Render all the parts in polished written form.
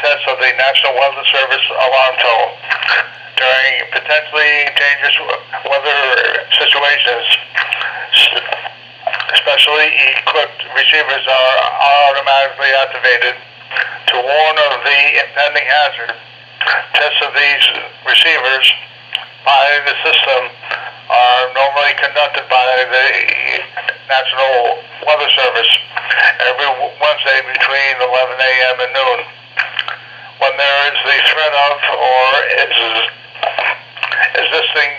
test of the National Weather Service alarm tone. During potentially dangerous weather situations, specially equipped receivers are automatically activated to warn of the impending hazard. Tests of these receivers by the system are normally conducted by the National Weather Service every Wednesday between 11 a.m. and noon. When there is the threat of or existing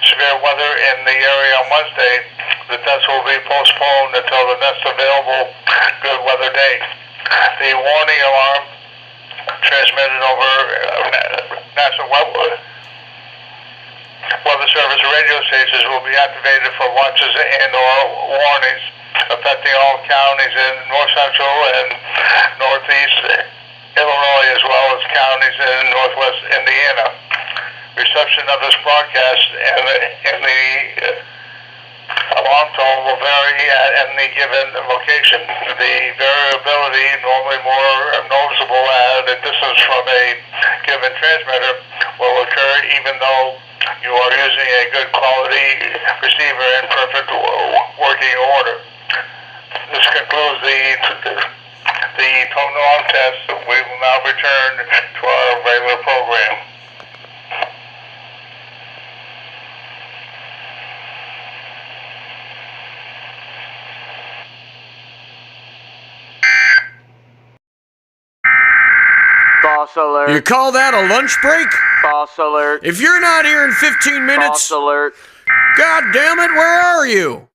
severe weather in the area on Wednesday, the test will be postponed until the next available good weather day. The warning alarm transmitted over National Weather Service radio stations will be activated for watches and/or warnings affecting all counties in north central and northeast Illinois, as well as counties in northwest Indiana. Reception of this broadcast and the alarm tone will vary at any given location. The variability, normally more noticeable at a distance from a given transmitter, will occur even though you are using a good quality receiver in perfect working order. This concludes the tone alarm test. We will now return to our regular program. False alert. You call that a lunch break? False alert. If you're not here in 15 minutes, False alert. God damn it, where are you?